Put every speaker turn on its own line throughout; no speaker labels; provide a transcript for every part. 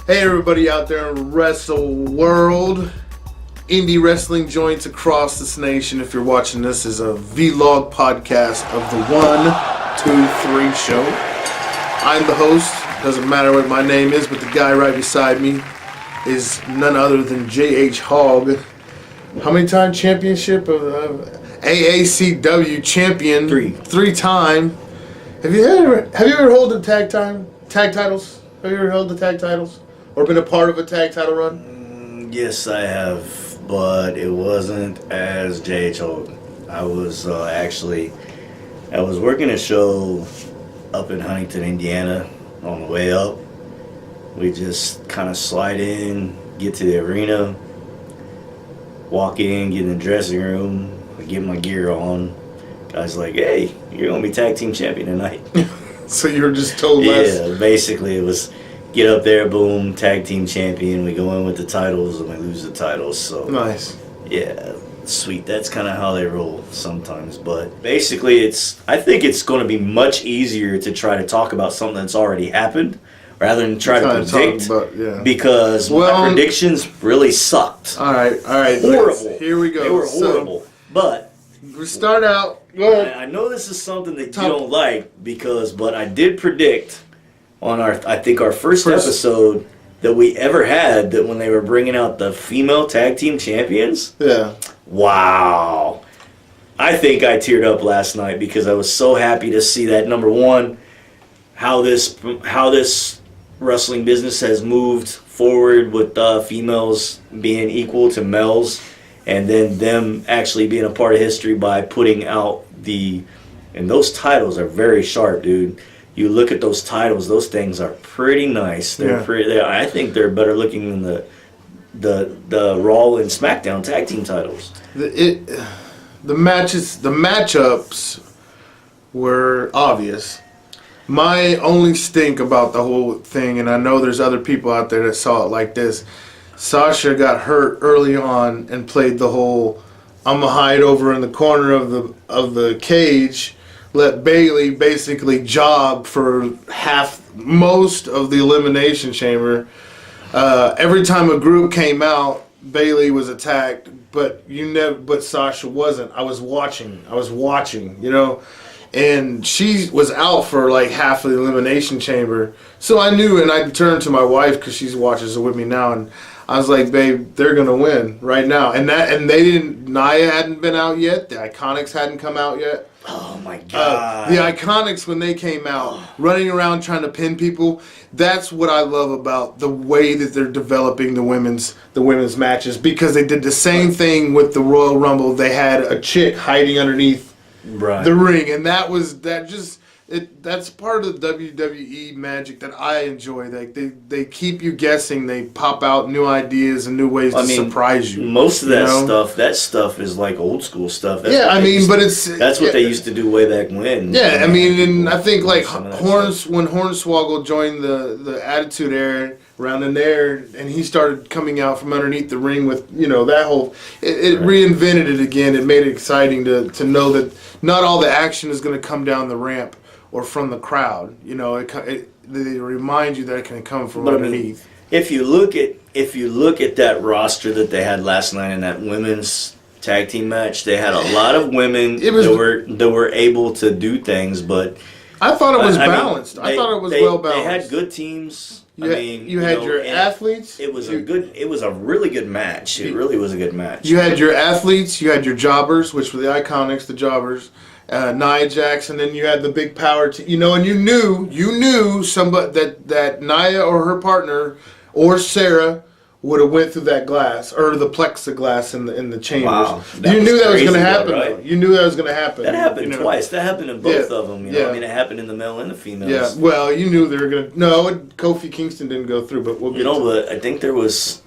Hey everybody out there in Wrestle World, indie wrestling joints across this nation. If you're watching this as a vlog podcast of the 1, 2, 3 show. I'm the host. Doesn't matter what my name is, but the guy right beside me is none other than J.H. Hogg. How many time championship of AACW champion? Three time. Have you ever held the tag titles? Have you ever held the tag titles? Or been a part of a tag title run?
Yes, I have, but it wasn't as J.H. Hogg. I was working a show up in Huntington, Indiana. On the way up, we just kind of slide in, get to the arena, walk in, get in the dressing room, I get my gear on. Guy's like, "Hey, you're gonna be tag team champion tonight."
So you were just told last.
Yeah, basically it was get up there, boom, tag team champion. We go in with the titles and we lose the titles. So
nice.
Yeah, sweet. That's kind of how they roll sometimes. But basically, I think it's going to be much easier to try to talk about something that's already happened rather than try to predict. Because my predictions really sucked.
All right.
Horrible.
Here we go.
They were horrible. But
we start out. Go ahead.
I know this is something that you don't like but I did predict on our first episode that we ever had that when they were bringing out the female tag team champions.
Yeah.
Wow. I think I teared up last night because I was so happy to see that, number one, how this wrestling business has moved forward with females being equal to males, and then them actually being a part of history by putting out and those titles are very sharp, dude. You look at those titles; those things are pretty nice. They're pretty. I think they're better looking than the Raw and SmackDown tag team titles.
The matchups were obvious. My only stink about the whole thing, and I know there's other people out there that saw it like this. Sasha got hurt early on and played the whole "I'm gonna hide over in the corner of the cage." Let Bayley basically job for most of the Elimination Chamber. Every time a group came out, Bayley was attacked, but Sasha wasn't. I was watching, you know, and she was out for like half of the Elimination Chamber. So I knew, and I turned to my wife because she watches it with me now, and I was like, "Babe, they're gonna win right now." And they didn't. Nia hadn't been out yet. The Iconics hadn't come out yet.
Oh my God.
The Iconics, when they came out, running around trying to pin people, that's what I love about the way that they're developing the women's matches, because they did the same thing with the Royal Rumble. They had a chick hiding underneath the ring, and that's part of the WWE magic that I enjoy. Like they keep you guessing. They pop out new ideas and new ways to surprise you.
Most of that stuff is like old school stuff. That's
that's
what they used to do way back when.
Yeah, and I think like when Hornswoggle joined the Attitude Era around in there, and he started coming out from underneath the ring with that whole. It reinvented it again. It made it exciting to know that not all the action is going to come down the ramp or from the crowd. They remind you that it can come from underneath.
If you look at that roster that they had last night in that women's tag team match, they had a lot of women that were able to do things, but
I thought it was balanced. I thought it was well balanced.
They had good teams.
You had your athletes.
It was a really good match. It really was a good match.
You had your athletes. You had your jobbers, which were the Iconics, the jobbers. Nia Jax, and then you had the big power team, and you knew somebody that Nia or her partner or Sarah would have went through that glass or the plexiglass in the chambers.
Wow,
you knew that was going to happen. Right? You knew that was going to happen.
That happened twice. That happened in both of them. It happened in the male and the females.
Yeah. Well, you knew they were going to. No, Kofi Kingston didn't go through, but we'll get.
But I think there was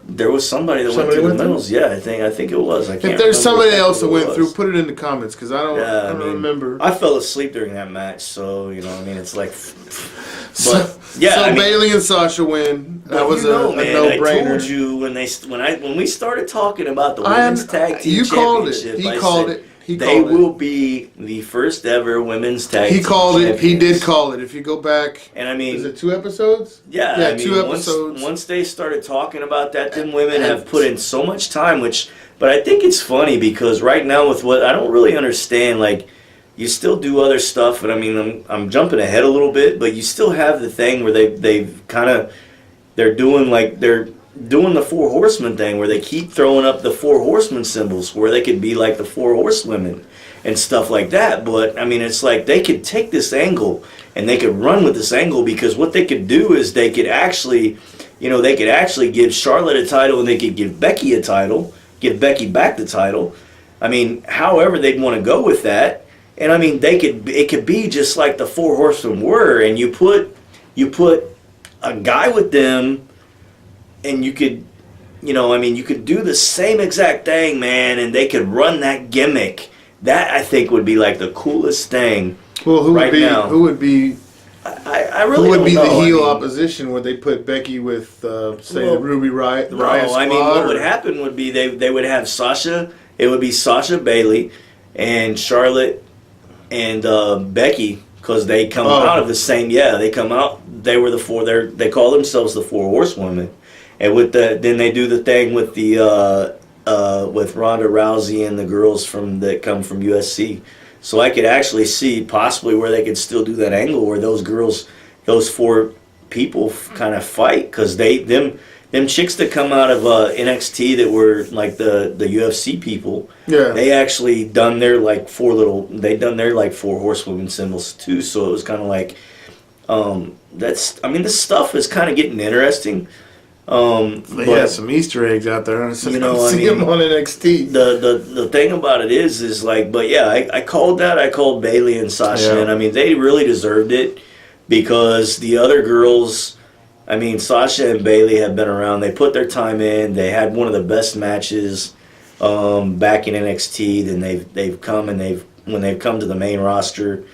somebody that went through the males. Yeah, I think it was. I can't.
If there's somebody else that went through, put it in the comments because I don't remember.
I fell asleep during that match, so it's like.
So Bayley and Sasha win. That was a no-brainer.
I told you when we started talking about the women's tag team championship.
He called it.
They will be the first ever women's tag team
He called it. He
champions.
did call it. If you go back,
And I mean,
is it 2 episodes?
Yeah,
Yeah,
I mean,
2 episodes.
Once they started talking about that, them women have put in so much time. But I think it's funny because right now with what I don't really understand, like you still do other stuff, and I mean I'm jumping ahead a little bit, but you still have the thing where they're doing the Four Horsemen thing where they keep throwing up the Four Horsemen symbols where they could be like the Four Horsewomen and stuff like that. But I mean, it's like they could take this angle and they could run with this angle because what they could do is they could actually give Charlotte a title and they could give Becky a title, give Becky back the title. I mean, however they'd want to go with that. And I mean, it could be just like the Four Horsemen were, and you put a guy with them. And you could do the same exact thing, man, and they could run that gimmick. That, I think, would be like the coolest thing.
Well, who would be?
Now.
Who would be?
I really
who would
don't
be
know.
the heel opposition? Would they put Becky with, the Ruby Riott? The Riott Squad,
I mean, what would happen would be they would have Sasha. It would be Sasha, Bayley, and Charlotte, and Becky, because they come out of the same. Yeah, they come out. They were the four. They call themselves the Four Horsewomen. And then they do the thing with with Ronda Rousey and the girls that come from USC. So I could actually see possibly where they could still do that angle where those girls, those four people kind of fight, because them chicks that come out of NXT that were like the UFC people.
Yeah.
They actually done their Four Horsewomen symbols too. So it was kind of like this stuff is kind of getting interesting.
They had some Easter eggs out there. I see them on NXT.
The thing about it is but yeah, I called that. I called Bayley and Sasha, and I mean they really deserved it because the other girls, I mean Sasha and Bayley have been around. They put their time in. They had one of the best matches back in NXT. Then they've come and when they've come to the main roster,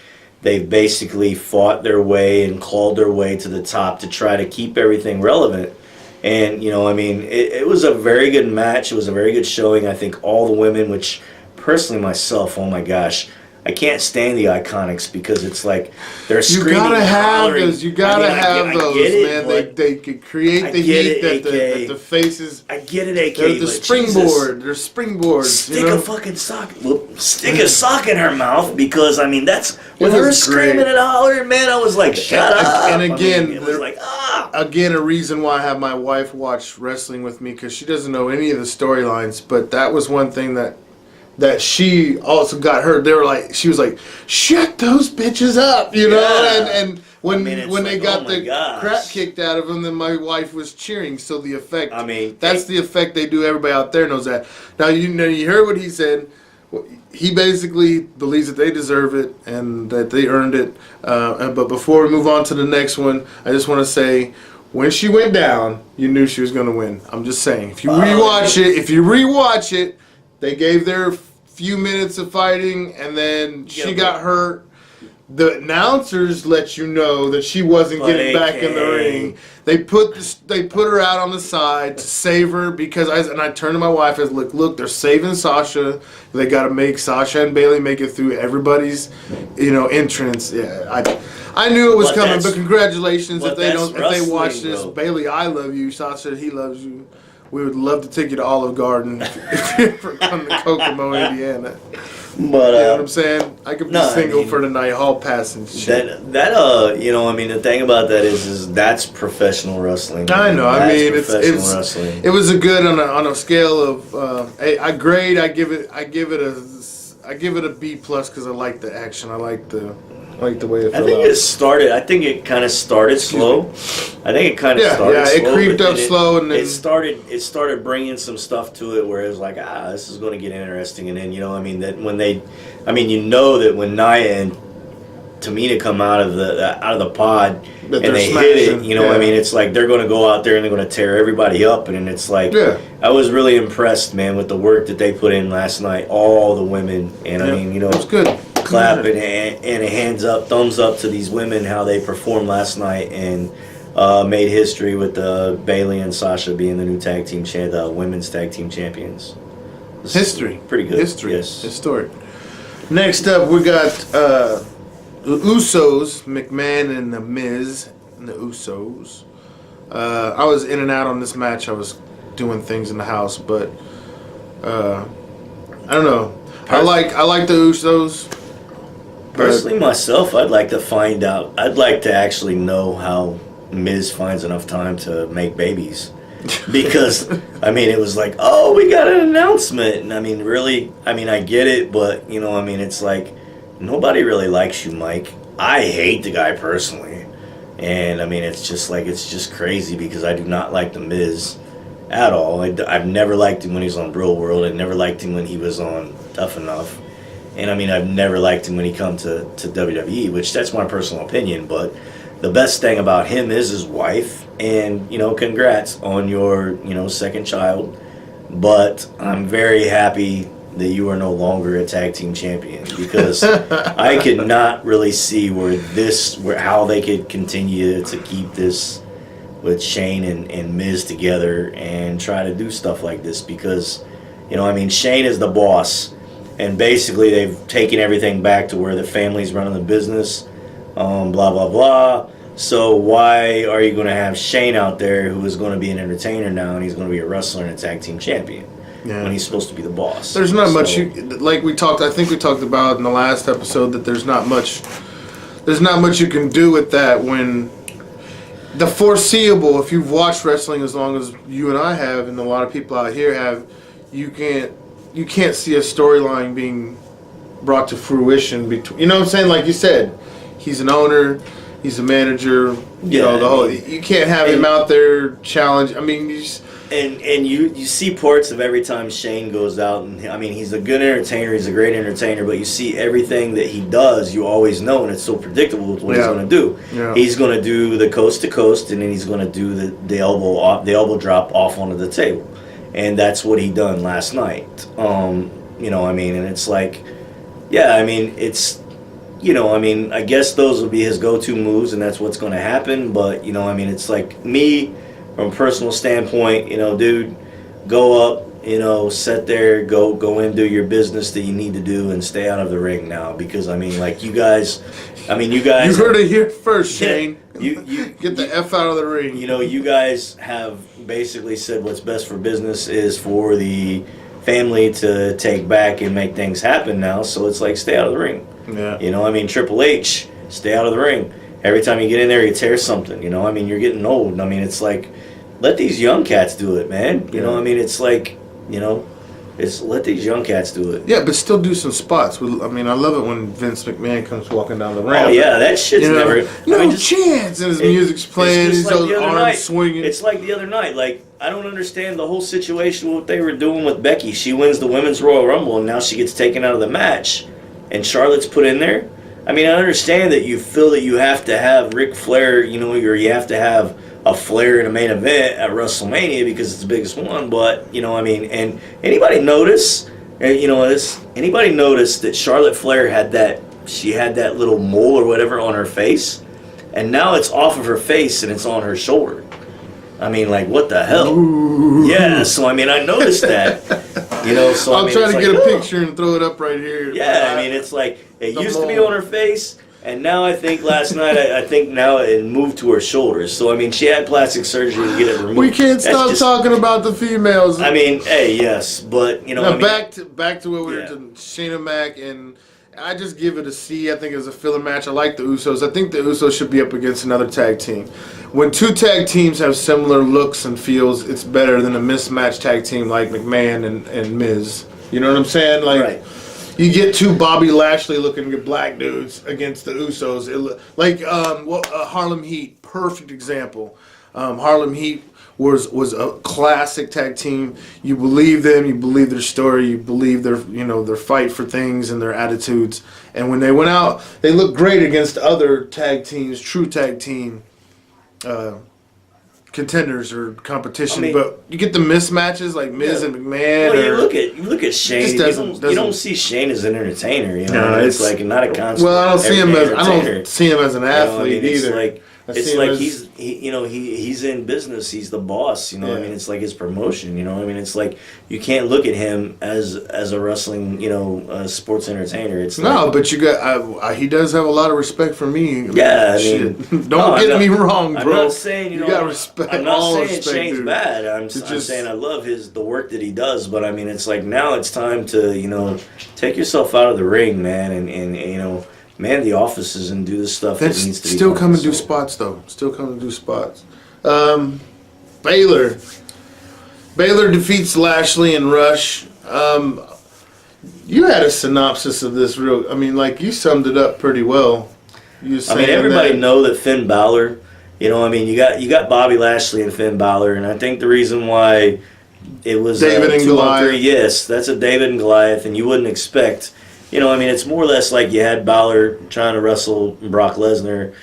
they've basically fought their way and clawed their way to the top to try to keep everything relevant. And, I mean, it was a very good match. It was a very good showing. I think all the women, which personally myself, oh my gosh, I can't stand the Iconics because it's like they're screaming.
You gotta have
hollering.
those. You gotta have those, man. They could create the heat that the faces.
I get it, AK.
They're the springboard. They're springboards.
Stick a fucking sock. Stick a sock in her mouth because I mean that's with her screaming and hollering. Man, I was like, shut up.
And again,
I mean, it was like
again, a reason why I have my wife watch wrestling with me because she doesn't know any of the storylines. But that was one thing that she also got her. She was like, shut those bitches up, and when they got the crap kicked out of them, then my wife was cheering. So the effect, that's the effect they do. Everybody out there knows that. Now you heard what he said. He basically believes that they deserve it and that they earned it. But before we move on to the next one, I just want to say, when she went down, you knew she was going to win. I'm just saying. If you rewatch it, they gave their few minutes of fighting, and then she got hurt. The announcers let you know that she wasn't getting back in the ring. They put her out on the side to save her because I turned to my wife and said, look, they're saving Sasha. They got to make Sasha and Bayley make it through everybody's entrance. Yeah, I knew it was coming, but congratulations if they watch this. Bro. Bayley, I love you. Sasha, he loves you. We would love to take you to Olive Garden if you ever come to Kokomo, Indiana. But you know what I'm saying? I could be single for the night, hall pass and shit.
The thing about that is that's professional wrestling.
I know.
That's
it's
wrestling.
It was a good on a scale of I grade. I give it a B plus because I like the action. I like the way it felt.
I think it kind of started slow. I think it kind of started slow.
Yeah, it creeped up slow, and then
it started bringing some stuff to it where it was like, this is going to get interesting. And then that when that when Nia and Tamina come out of the pod and they hit it, it's like they're going to go out there and they're going to tear everybody up. And it's like, I was really impressed, man, with the work that they put in last night. All the women, and it was
good.
Clapping and a thumbs up to these women, how they performed last night and made history with Bayley and Sasha being the new women's tag team champions.
History.
Pretty good.
History.
Yes.
Historic. Next up, we got the Usos, McMahon and the Miz and the Usos. I was in and out on this match. I was doing things in the house, but I don't know. I like the Usos.
Personally, myself, I'd like to find out. I'd like to actually know how Miz finds enough time to make babies. Because, I mean, it was like, oh, we got an announcement. And, I mean, really, I mean, I get it, but, you know, I mean, it's like, nobody really likes you, Mike. I hate the guy personally. And, I mean, it's just crazy because I do not like The Miz at all. I've never liked him when he was on Real World. I never liked him when he was on Tough Enough. And, I mean, I've never liked him when he come to WWE, which that's my personal opinion, but the best thing about him is his wife, and, you know, congrats on your, you know, second child. But I'm very happy that you are no longer a tag team champion, because I could not really see how they could continue to keep this with Shane and Miz together and try to do stuff like this, because, you know, I mean, Shane is the boss, and basically they've taken everything back to where the family's running the business. Blah, blah, blah. So why are you going to have Shane out there, who is going to be an entertainer now, and he's going to be a wrestler and a tag team champion, when he's supposed to be the boss?
There's not much, I think we talked about in the last episode, that there's not much you can do with that when the foreseeable, if you've watched wrestling as long as you and I have, and a lot of people out here have, you can't see a storyline being brought to fruition between, you know what I'm saying? Like you said, he's an owner, he's a manager. You know, you can't have him out there challenge. I mean, you
see parts of every time Shane goes out, and I mean, he's a good entertainer, he's a great entertainer, but you see everything that he does, you always know, and it's so predictable with what he's going to do. Yeah. He's going to do the coast to coast, and then he's going to do the elbow drop off onto the table, and that's what he done last night. You know, I mean, and it's like, yeah, I mean, it's. You know, I mean, I guess those will be his go-to moves, and that's what's going to happen. But, you know, I mean, it's like me, from a personal standpoint, you know, dude, go up, you know, sit there, go in, do your business that you need to do, and stay out of the ring now. Because, I mean, like, you guys. You
heard it here first, Shane. You get the F out of the ring.
You know, you guys have basically said what's best for business is for the family to take back and make things happen now. So it's like, stay out of the ring.
Yeah.
You know, I mean, Triple H, stay out of the ring. Every time you get in there, you tear something. You know, I mean, you're getting old. I mean, it's like, let these young cats do it, man. You know, I mean, it's like, you know, let these young cats do it.
Yeah, but still do some spots. I mean, I love it when Vince McMahon comes walking down the ramp.
Oh, yeah, that shit's never...
chance! And his music's playing, his arms swinging.
It's like the other night. Like, I don't understand the whole situation, what they were doing with Becky. She wins the Women's Royal Rumble, and now she gets taken out of the match. And Charlotte's put in there. I mean, I understand that you feel that you have to have Ric Flair, you know, or you have to have a Flair in a main event at WrestleMania because it's the biggest one. But, you know, I mean, and anybody notice, anybody notice that Charlotte Flair had that little mole or whatever on her face, and now it's off of her face and it's on her shoulder. I mean, like, what the hell? Ooh. Yeah, so, I mean, I noticed that. You know, so
I'll try to get a picture and throw it up right here.
Yeah, I mean, it's like, it used to be on her face, and now I think last night, I think now it moved to her shoulders. So, I mean, she had plastic surgery to get it removed.
We can't stop talking about the females.
I mean, hey, yes, but, you know.
Now, back to what we were doing, Shayna Mac, and I just give it a C. I think it's a filler match. I like the Usos. I think the Usos should be up against another tag team. When two tag teams have similar looks and feels, it's better than a mismatched tag team like McMahon and Miz. You know what I'm saying? Like, right. You get two Bobby Lashley looking black dudes against the Usos. Harlem Heat, perfect example. Harlem Heat was a classic tag team. You believe them, you believe their story, you believe their fight for things and their attitudes. And when they went out, they looked great against other tag teams, true tag team contenders or competition. I mean, but you get the mismatches like Miz and McMahon.
Well, you look at Shane. You don't see Shane as an entertainer. You know, it's like not a constant.
Well, I don't see him as an athlete either.
It's like, It's like he's in business. He's the boss. You know, what I mean, it's like his promotion. You know, what I mean, it's like you can't look at him as a wrestling, sports entertainer. It's
but you got he does have a lot of respect for me.
Yeah, I mean,
don't get me wrong, bro.
I'm not saying
you got respect.
I'm not saying
respect,
Shane's
dude.
bad. I'm saying I love the work that he does. But I mean, it's like now it's time to take yourself out of the ring, man, and man the offices and do the stuff that needs to be
still
done.
come and do spots though. Still come and do spots. Baylor defeats Lashley and Rush. You had a synopsis of this you summed it up pretty well.
Everybody know that Finn Balor, you got Bobby Lashley and Finn Balor, and I think the reason why it was
David and Goliath.
Yes, that's a David and Goliath, and you wouldn't expect. It's more or less like you had Balor trying to wrestle Brock Lesnar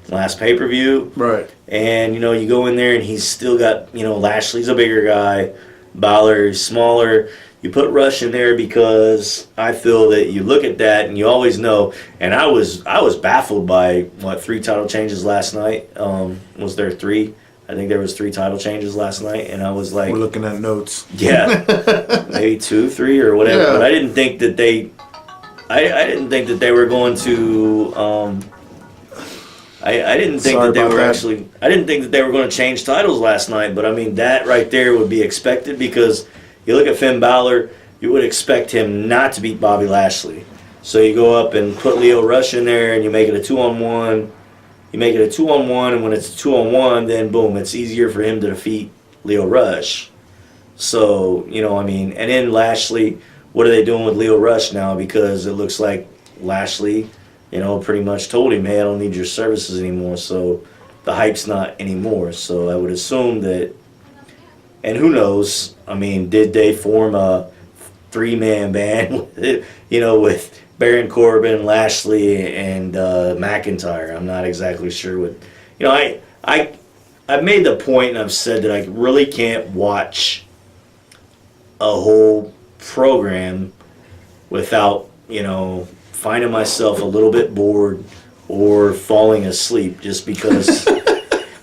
last pay-per-view.
Right.
And, you go in there and he's still got, Lashley's a bigger guy. Balor is smaller. You put Rush in there because I feel that you look at that and you always know. And I was baffled by, 3 title changes last night. Was there 3? I think there was 3 title changes last night. And I was like...
We're looking at notes.
Yeah. Maybe 2, 3 or whatever.
Yeah.
But I didn't think that they... I didn't think that they were going to. I didn't think that they were actually. I didn't think that they were going to change titles last night. But I mean, that right there would be expected because you look at Finn Balor, you would expect him not to beat Bobby Lashley. So you go up and put Lio Rush in there, and you make it a 2-on-1. You make it a 2-on-1, and when it's a 2-on-1, then boom, it's easier for him to defeat Lio Rush. So and then Lashley. What are they doing with Lio Rush now? Because it looks like Lashley, pretty much told him, hey, I don't need your services anymore. So the hype's not anymore. So I would assume that, and who knows, did they form a 3-man band, with Baron Corbin, Lashley, and McIntyre? I'm not exactly sure what, I've made the point and I've said that I really can't watch a whole program without finding myself a little bit bored or falling asleep just because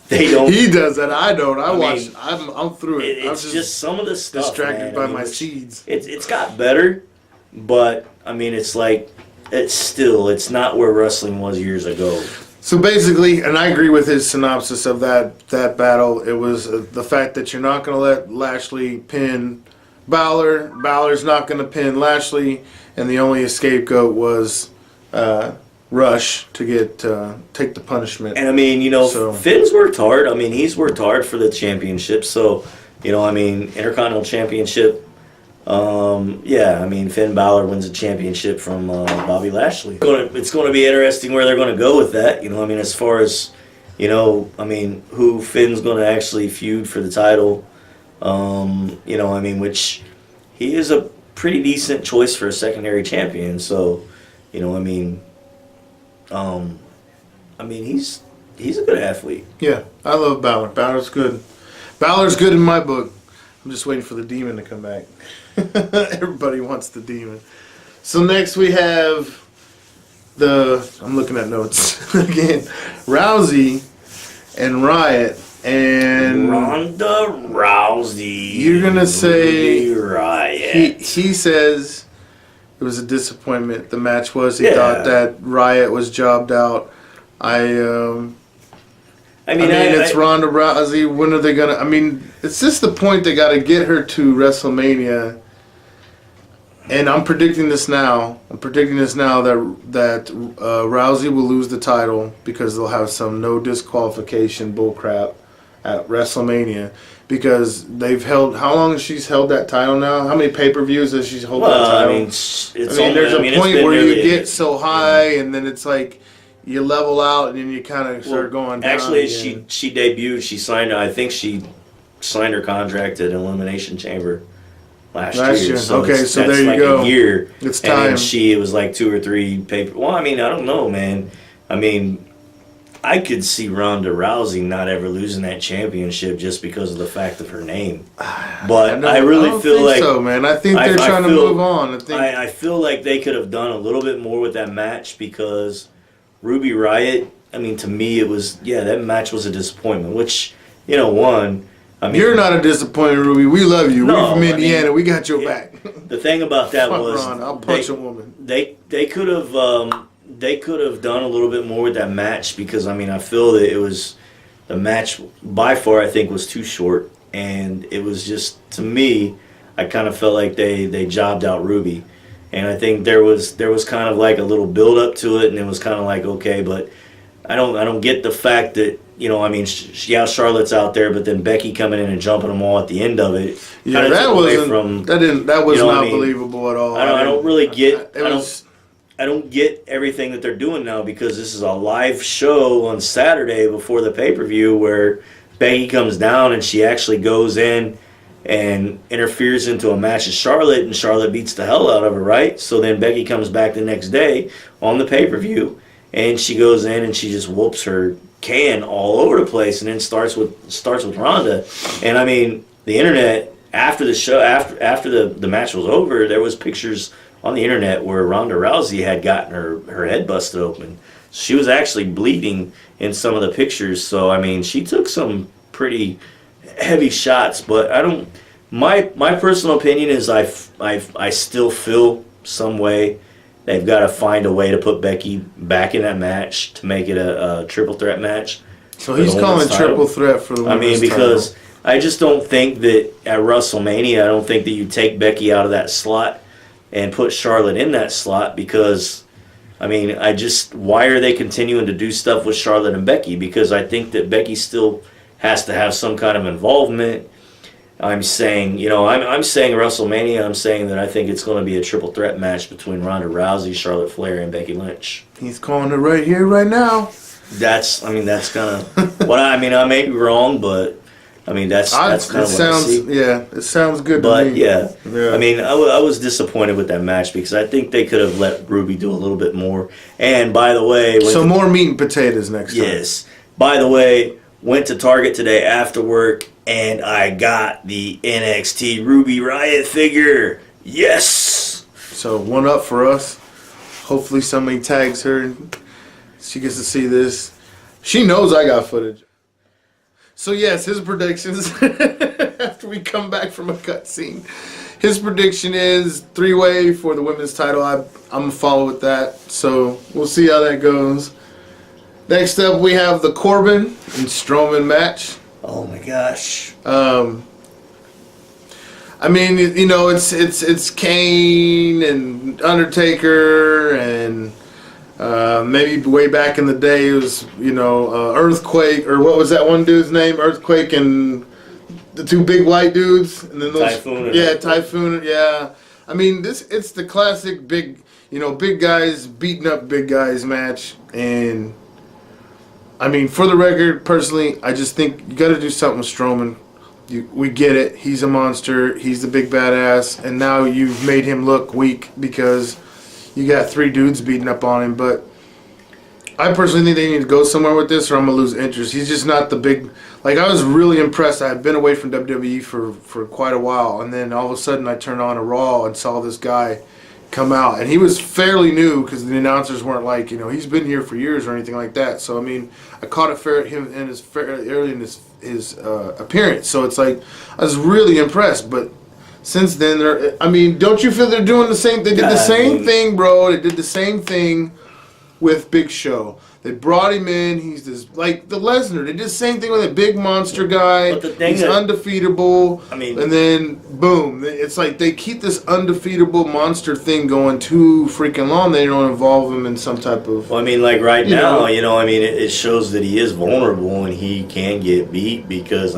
they don't.
He does that. I don't. I'm through it.
It's just some of the stuff.
Distracted by my seeds.
It's got better, but it's like it's not where wrestling was years ago.
So basically, and I agree with his synopsis of that battle. It was the fact that you're not going to let Lashley pin Balor. Balor's not going to pin Lashley, and the only scapegoat was Rush to take the punishment.
And Finn's worked hard. He's worked hard for the championship. So, Intercontinental Championship. Finn Balor wins a championship from Bobby Lashley. It's going to be interesting where they're going to go with that. As far as who Finn's going to actually feud for the title. Which he is a pretty decent choice for a secondary champion. So, he's a good athlete.
Yeah, I love Balor. Balor's good. Balor's good in my book. I'm just waiting for the Demon to come back. Everybody wants the Demon. So next we have I'm looking at notes again. Rousey and Riott. And
Ronda Rousey.
You're gonna say
Riott.
He says it was a disappointment. The match was. He thought that Riott was jobbed out. It's Ronda Rousey. When are they gonna? It's just the point they got to get her to WrestleMania. And I'm predicting this now. that Rousey will lose the title because they'll have some no disqualification bullcrap at WrestleMania, because they've held. How long has she held that title now? How many pay-per-views has she held that title? There's a point where you get so high, and then it's like you level out, and then you kind of start going down.
Actually, she debuted. She signed. I think she signed her contract at Elimination Chamber last year. So
that's there you go.
A year.
It's time.
And it was like 2 or 3 paper. Well, I don't know, man. I could see Ronda Rousey not ever losing that championship just because of the fact of her name. But I really feel like
so, man. I think they're trying to move on.
I feel like they could have done a little bit more with that match because Ruby Riott, I mean, to me, it was, that match was a disappointment, which, one, I mean.
You're not a disappointed, Ruby. We love you.
No,
We're from Indiana.
I mean,
we got your back.
The thing about that
Fuck
was.
Ron, I'll punch a woman.
They could have done a little bit more with that match because, I mean, I feel that the match by far, I think, was too short. And it was just, to me, I kind of felt like they jobbed out Ruby. And I think there was kind of like a little build up to it, and it was kind of like, okay, but I don't get the fact that, I mean, Charlotte's out there, but then Becky coming in and jumping them all at the end of it.
Yeah, that was not believable at all.
I don't really get. I don't get everything that they're doing now because this is a live show on Saturday before the pay-per-view where Becky comes down and she actually goes in and interferes into a match with Charlotte, and Charlotte beats the hell out of her, right? So then Becky comes back the next day on the pay-per-view, and she goes in and she just whoops her can all over the place, and then starts with Ronda. And I mean, the internet after the show, after the match was over, there was pictures on the internet where Ronda Rousey had gotten her head busted open. She was actually bleeding in some of the pictures. So I mean, she took some pretty heavy shots, but I don't. My personal opinion is I still feel some way they've got to find a way to put Becky back in that match to make it a triple threat match.
So he's calling triple threat for the women's
because
title.
I just don't think that at WrestleMania, I don't think that you take Becky out of that slot and put Charlotte in that slot because, I mean, why are they continuing to do stuff with Charlotte and Becky? Because I think that Becky still has to have some kind of involvement. I'm saying, I'm saying WrestleMania, I'm saying that I think it's going to be a triple threat match between Ronda Rousey, Charlotte Flair, and Becky Lynch.
He's calling it right here, right now.
That's kind of what I may be wrong, but I mean, that's kind of what I see.
Yeah, it sounds good
but,
to me.
Yeah. I mean, I was disappointed with that match because I think they could have let Ruby do a little bit more. And, by the way...
more meat and potatoes next time.
Yes. By the way, went to Target today after work, and I got the NXT Ruby Riott figure. Yes!
So, one up for us. Hopefully somebody tags her and she gets to see this. She knows I got footage. So yes, his predictions after we come back from a cutscene. His prediction is 3-way for the women's title. I'm going to follow with that. So we'll see how that goes. Next up, we have the Corbin and Strowman match.
Oh my gosh.
I mean, it's Kane and Undertaker and maybe way back in the day it was, Earthquake, or what was that one dude's name? Earthquake and the two big white dudes, and then those Typhoon. Yeah. I mean, it's the classic big guys beating up big guys match, and I mean, for the record, personally, I just think you got to do something with Strowman. We get it. He's a monster. He's the big badass, and now you've made him look weak because you got 3 dudes beating up on him. But I personally think they need to go somewhere with this, or I'm gonna lose interest. He's just not the big. Like, I was really impressed. I had been away from WWE for quite a while, and then all of a sudden I turned on a Raw and saw this guy come out, and he was fairly new because the announcers weren't like, he's been here for years or anything like that. So I mean, I caught him in his fairly early in his appearance. So it's like I was really impressed, but. Since then, don't you feel they're doing the same? They did the same thing, bro. They did the same thing with Big Show. They brought him in. He's this, like the Lesnar. They did the same thing with a big monster guy. He's undefeatable. And then, boom. It's like they keep this undefeatable monster thing going too freaking long. They don't involve him in some type of...
Well, like right now, it shows that he is vulnerable and he can get beat because,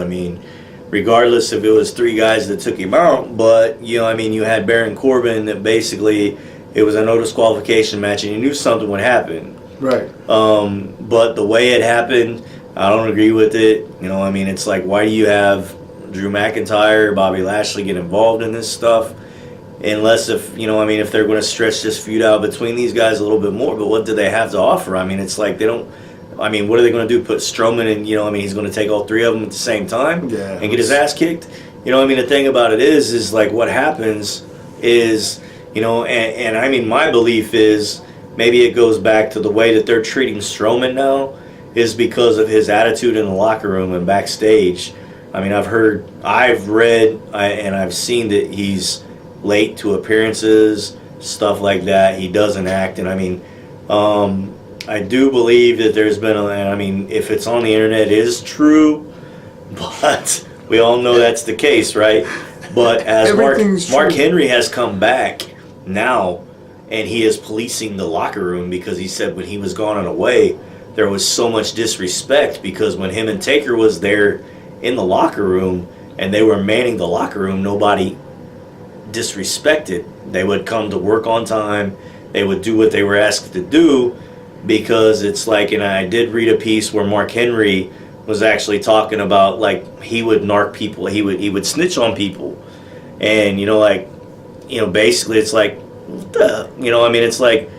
regardless if it was 3 guys that took him out, but, you had Baron Corbin that basically it was a no disqualification match and you knew something would happen.
Right.
But the way it happened, I don't agree with it. It's like, why do you have Drew McIntyre, Bobby Lashley get involved in this stuff? Unless if they're going to stretch this feud out between these guys a little bit more, but what do they have to offer? It's like they don't... what are they going to do? Put Strowman in, he's going to take all 3 of them at the same time and get his ass kicked? The thing about it is like what happens is, my belief is maybe it goes back to the way that they're treating Strowman now is because of his attitude in the locker room and backstage. I mean, I've read, and I've seen that he's late to appearances, stuff like that. He doesn't act, and I mean, I do believe that there's been, I mean, if it's on the internet, it is true, but we all know that's the case, right? But as Mark Henry has come back now, and he is policing the locker room because he said when he was gone and away, there was so much disrespect because when him and Taker was there in the locker room and they were manning the locker room, nobody disrespected. They would come to work on time. They would do what they were asked to do because it's like, and I did read a piece where Mark Henry was actually talking about like he would narc people, he would snitch on people, and basically it's like what the, I mean, it's like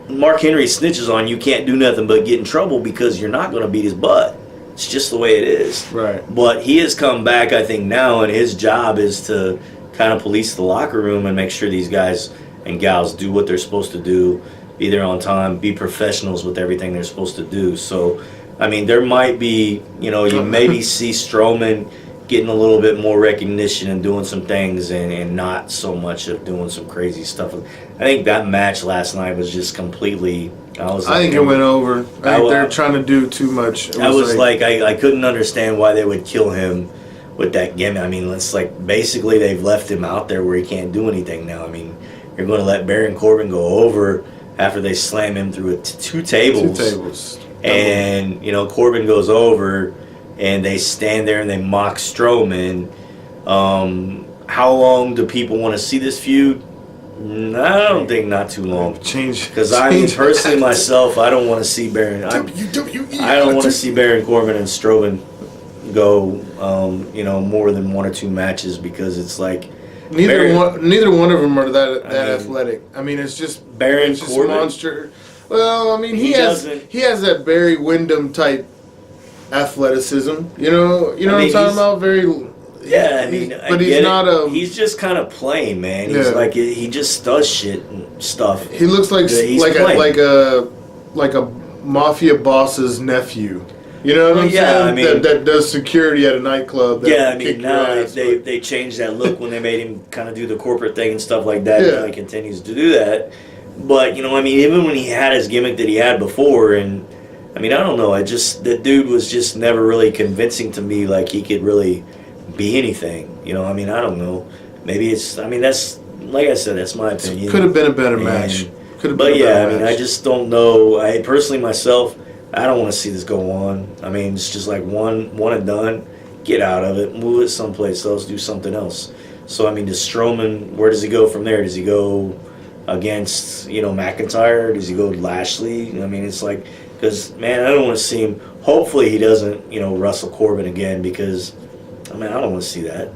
Mark Henry snitches on you, can't do nothing but get in trouble because you're not going to beat his butt. It's just the way it is.
Right.
But he has come back, I think, now, and his job is to kind of police the locker room and make sure these guys and gals do what they're supposed to do, be there on time, be professionals with everything they're supposed to do. So, I mean, there might be, you maybe see Strowman getting a little bit more recognition and doing some things and not so much of doing some crazy stuff. I think that match last night was just completely... I
think it went over. I think they're trying to do too much.
I couldn't understand why they would kill him with that gimmick. I mean, it's like basically they've left him out there where he can't do anything now. I mean, you're going to let Baron Corbin go over after they slam him through two tables.
Two tables.
And, Corbin goes over and they stand there and they mock Strowman. How long do people want to see this feud? I don't think not too long. Because I mean, personally myself, I don't want to see Baron. I don't want to see Baron Corbin and Strowman go, more than one or two matches because it's like
neither one of them are that athletic. I mean, it's just
Baron Corbin,
monster. Well, I mean, he has that Barry Windham type athleticism. You know what I'm talking about? Very.
Yeah, I mean,
but he's not
he's just kind of plain, man. He's like he just does shit and stuff.
He looks like a mafia boss's nephew. You know what I'm saying? I mean, that does security at a nightclub.
I mean, now they changed that look when they made him kind of do the corporate thing and stuff like that. Yeah. Now he continues to do that. But I mean, even when he had his gimmick that he had before, and I mean, I don't know. That dude was just never really convincing to me. Like he could really be anything, I mean, I don't know. Maybe it's, I mean, that's, like I said, that's my opinion.
Could have been a better match.
I mean, I just don't know. I personally, myself, I don't want to see this go on. I mean, it's just like one and done. Get out of it. Move it someplace else. Do something else. So, I mean, does Strowman, where does he go from there? Does he go against, McIntyre? Does he go Lashley? I mean, it's like, because, man, I don't want to see him. Hopefully he doesn't, wrestle Corbin again because... I mean, I don't want to see that.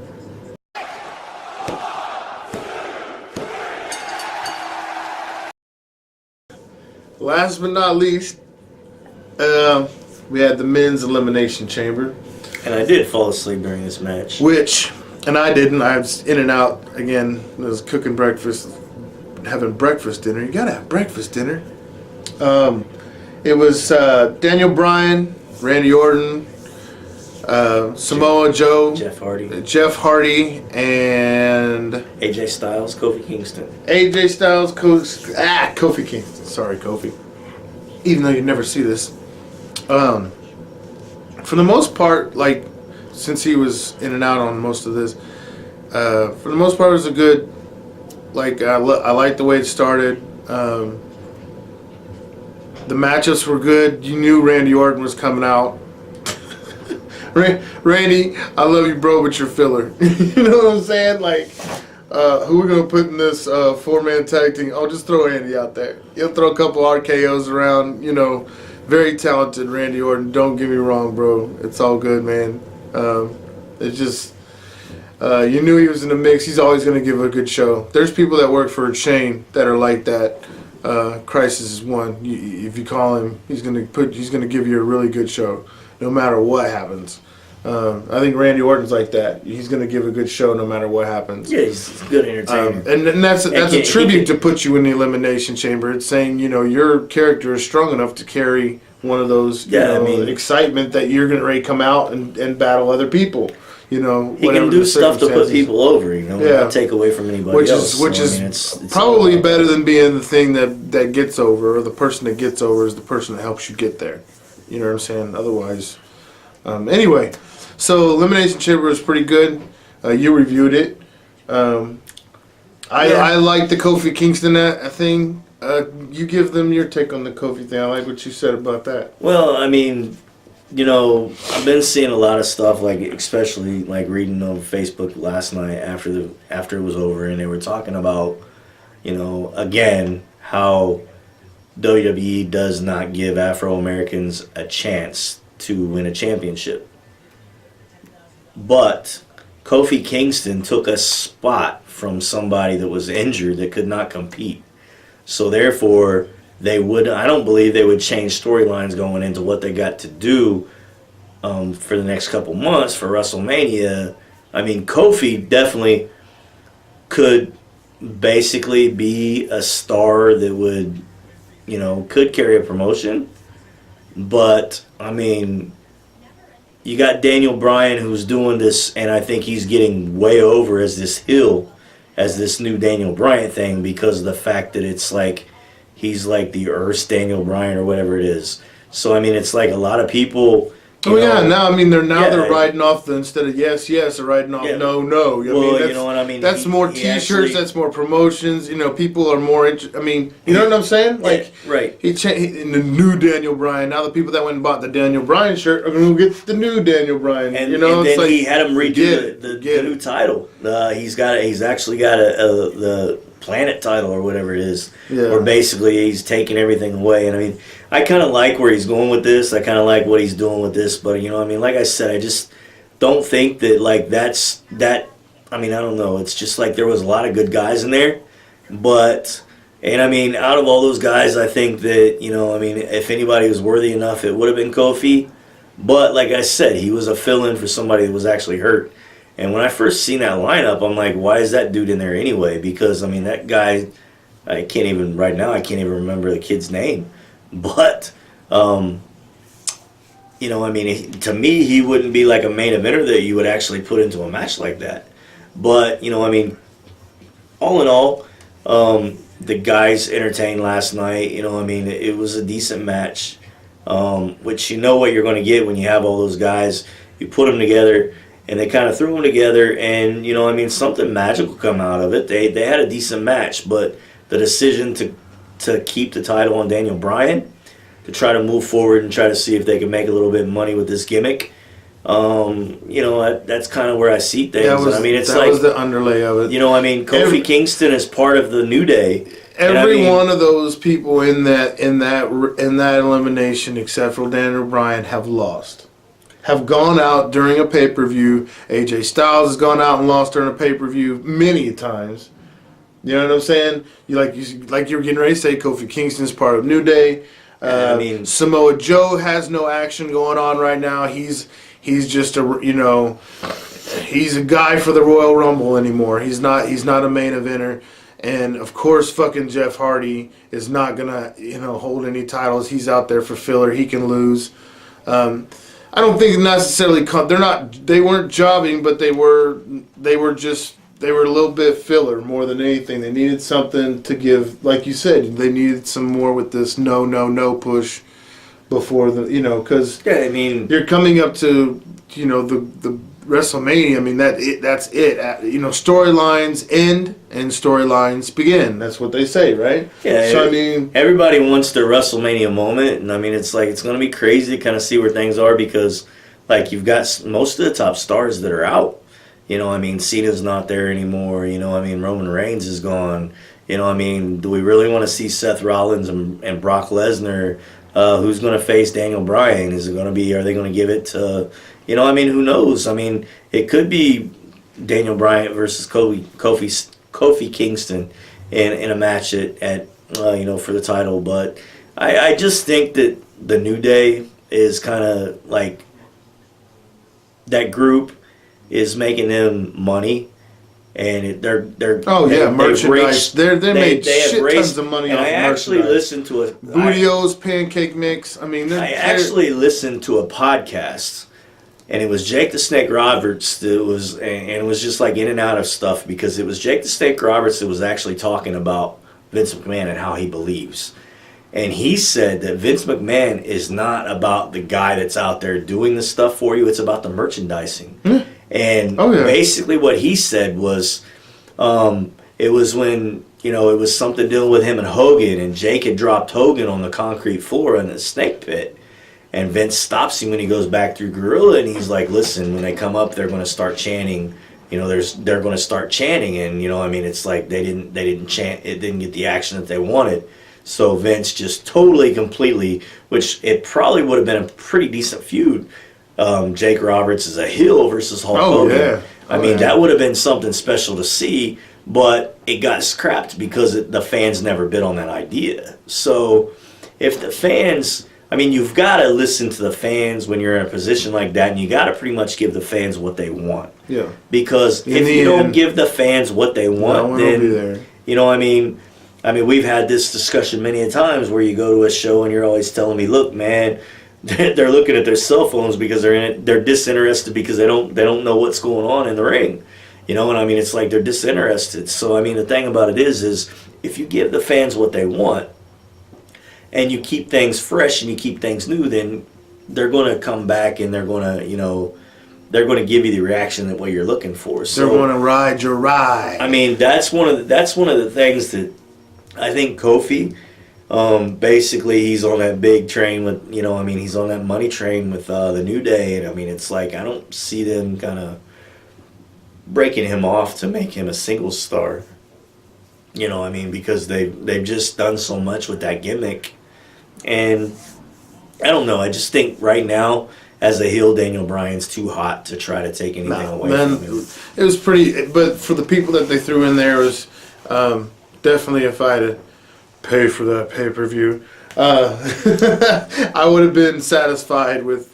Last but not least, we had the men's Elimination Chamber.
And I did fall asleep during this match.
And I didn't. I was in and out again. I was cooking breakfast, having breakfast dinner. You gotta have breakfast dinner. It was Daniel Bryan, Randy Orton, Samoa Joe,
Jeff
Hardy, and
AJ Styles, Kofi Kingston.
Kofi Kingston. Sorry, Kofi. Even though you never see this, for the most part, like since he was in and out on most of this, for the most part, it was a good. Like I liked the way it started. The matchups were good. You knew Randy Orton was coming out. Randy, I love you, bro, but you're filler. You know what I'm saying? Like, who we gonna put in this 4-man tag team? Oh, just throw Andy out there. He'll throw a couple RKO's around. Very talented Randy Orton. Don't get me wrong, bro. It's all good, man. It's just you knew he was in the mix. He's always gonna give a good show. There's people that work for Shane that are like that. Crisis is one. If you call him, he's gonna give you a really good show, no matter what happens. I think Randy Orton's like that. He's going to give a good show no matter what happens.
Yeah, he's a good entertainer.
And that's a tribute to put you in the Elimination Chamber. It's saying, your character is strong enough to carry one of those, excitement that you're going to come out and battle other people.
He can do stuff to put people over, not take away from anybody else.
Which is it's probably better than being the thing that gets over, or the person that gets over is the person that helps you get there. You know what I'm saying? Otherwise, anyway. So Elimination Chamber was pretty good. You reviewed it. I like the Kofi Kingston thing. You give them your take on the Kofi thing. I like what you said about that.
Well, I've been seeing a lot of stuff, especially reading on Facebook last night after it was over, and they were talking about, again, how WWE does not give Afro Americans a chance to win a championship. But Kofi Kingston took a spot from somebody that was injured that could not compete. So therefore, I don't believe they would change storylines going into what they got to do for the next couple months for WrestleMania. Kofi definitely could basically be a star that would, could carry a promotion. But, you got Daniel Bryan who's doing this, and I think he's getting way over as this heel, as this new Daniel Bryan thing, because of the fact that it's he's the Earth's Daniel Bryan or whatever it is. So, it's a lot of people...
now they're riding off instead of yes, they're riding off no. That's more T-shirts, that's more promotions. People are more. You know what I'm saying?
Right.
He in the new Daniel Bryan. Now the people that went and bought the Daniel Bryan shirt are going to get the new Daniel Bryan.
And then he had him redo the new title. He's actually got the Planet title or whatever it is. Yeah. Where basically he's taking everything away. And I kind of like where he's going with this. I kind of like what he's doing with this. But, like I said, I just don't think that, that's that. I don't know. It's just there was a lot of good guys in there. But, out of all those guys, I think that, if anybody was worthy enough, it would have been Kofi. But, like I said, he was a fill-in for somebody that was actually hurt. And when I first seen that lineup, I'm like, why is that dude in there anyway? Because, that guy, I can't even remember the kid's name. But, to me, he wouldn't be a main eventer that you would actually put into a match like that. But, all in all, the guys entertained last night. It was a decent match, which what you're going to get when you have all those guys. You put them together, and they kind of threw them together, and, something magical come out of it. They had a decent match, but the decision to keep the title on Daniel Bryan, to try to move forward and try to see if they can make a little bit of money with this gimmick. That's kind of where I see things.
That was the underlay of it.
Kofi Kingston is part of the New Day.
Every one of those people in that elimination, except for Daniel Bryan, have lost. Have gone out during a pay-per-view. AJ Styles has gone out and lost during a pay-per-view many times. You know what I'm saying? You were getting ready to say, Kofi Kingston's part of New Day. Samoa Joe has no action going on right now. He's just he's a guy for the Royal Rumble anymore. He's not a main eventer. And of course, fucking Jeff Hardy is not gonna hold any titles. He's out there for filler. He can lose. I don't think necessarily they weren't jobbing, but they were a little bit filler more than anything. They needed something to give, like you said, they needed some more with this no push before because you're coming up to the WrestleMania. That's it. Storylines end and storylines begin. That's what they say, right?
Yeah. So everybody wants their WrestleMania moment, and it's it's going to be crazy to kind of see where things are because you've got most of the top stars that are out. Cena's not there anymore. Roman Reigns is gone. Do we really want to see Seth Rollins and Brock Lesnar? Who's going to face Daniel Bryan? Is it going to be? Are they going to give it to? Who knows? It could be Daniel Bryan versus Kofi Kingston in a match at for the title. But I just think that the New Day is kind of that group is making them money, and they're
merchandise. They made shit tons of money
and
off
I actually listened to a
Bootios, pancake mix. I mean,
I actually listened to a podcast, and it was Jake the Snake Roberts that was, and it was just like in and out of stuff, because it was Jake the Snake Roberts that was actually talking about Vince McMahon and how he believes. And he said that Vince McMahon is not about the guy that's out there doing the stuff for you. It's about the merchandising. And basically what he said was, it was when, it was something dealing with him and Hogan, and Jake had dropped Hogan on the concrete floor in the snake pit. And Vince stops him when he goes back through Gorilla, and he's like, listen, when they come up, they're going to start chanting. They're going to start chanting, and it's like they didn't chant. It didn't get the action that they wanted. So Vince just totally, completely, which it probably would have been a pretty decent feud. Jake Roberts is a heel versus Hulk Hogan.
Yeah.
That would have been something special to see, but it got scrapped because the fans never bid on that idea. So if the fans, you've got to listen to the fans when you're in a position like that, and you got to pretty much give the fans what they want.
Yeah.
Because if you don't give the fans what they want, then, we've had this discussion many a times where you go to a show and you're always telling me, look, man, they're looking at their cell phones because they're disinterested because they don't know what's going on in the ring. It's like they're disinterested. So, the thing about it is if you give the fans what they want and you keep things fresh and you keep things new, then they're going to come back and they're going to, they're going to give you the reaction that what you're looking for. So,
they're going to ride your ride.
That's one of the things that I think Kofi, basically he's on that big train with, he's on that money train with the New Day, and it's like I don't see them kind of breaking him off to make him a single star. Because they've just done so much with that gimmick, and I don't know. I just think right now, as a heel, Daniel Bryan's too hot to try to take anything away from him.
It was pretty, but for the people that they threw in there, it was definitely, if I had to pay for that pay-per-view, I would have been satisfied with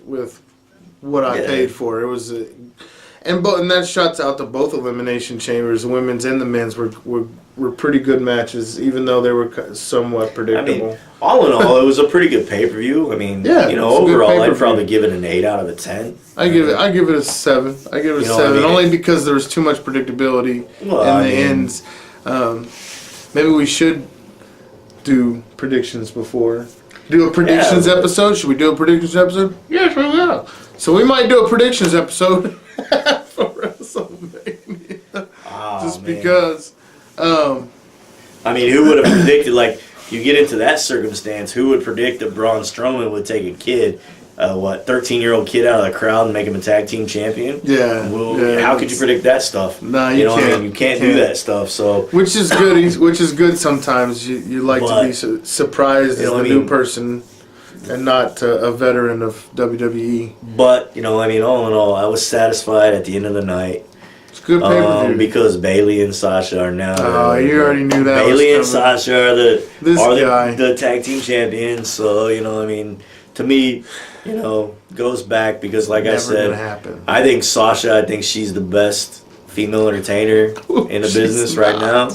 what I paid for. It was, and that shouts out to both Elimination Chambers, the women's and the men's were pretty good matches, even though they were somewhat predictable.
All in all, it was a pretty good pay-per-view. Overall, I'd probably give it an 8 out of a 10.
I give it a 7. I give it a 7, only because there was too much predictability in the ends. Maybe we should do predictions before. Do a predictions episode? Should we do a predictions episode? Yes, we will. So we might do a predictions episode for WrestleMania. Because.
Who would have predicted, like, you get into that circumstance, who would predict that Braun Strowman would take a kid, 13-year-old kid out of the crowd and make him a tag team champion?
Yeah.
Well, how could you predict that stuff?
Nah, you can't.
You can't do that stuff. So,
which is good. Which is good sometimes. You like to be surprised as the new person and not a veteran of WWE.
But all in all, I was satisfied at the end of the night.
Good pay-per-view.
Because Bayley and Sasha are now.
Oh, you already knew that.
Bayley and Sasha are the tag team champions. So to me, goes back because, like I said, I think Sasha. I think she's the best female entertainer in the business right now.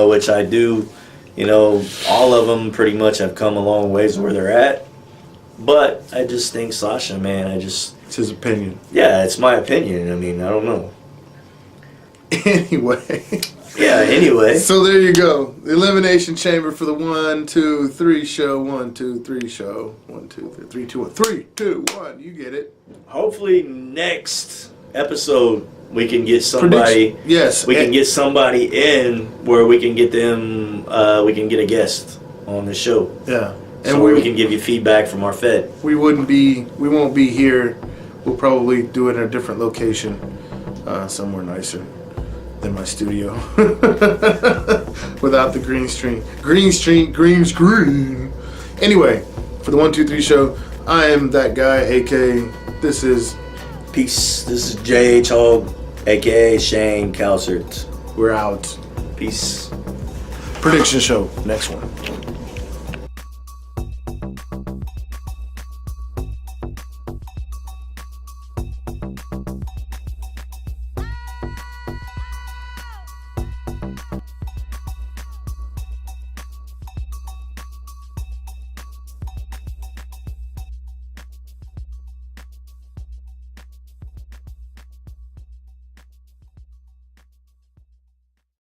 Which I do. All of them pretty much have come a long ways where they're at. But I just think Sasha, man, it's
his opinion.
Yeah, it's my opinion. I don't know.
Anyway.
Yeah, anyway.
So there you go. The Elimination Chamber for the 1, 2, 3 show. 1, 2, 3 show. 1, 2, 3, 3, 2, 1. 3, 2, 1. You get it.
Hopefully next episode we can get somebody.
Yes.
We can get somebody in where we can get them. We can get a guest on the show.
Yeah.
And we can give you feedback from our Fed.
We won't be here. We'll probably do it in a different location, somewhere nicer than my studio, without the green screen. Green screen. Anyway, for the 1, 2, 3 show, I am that guy, AK. This is
Peace. This is J.H. Hogg, aka Shane Calsert.
We're out.
Peace.
Prediction show. Next one.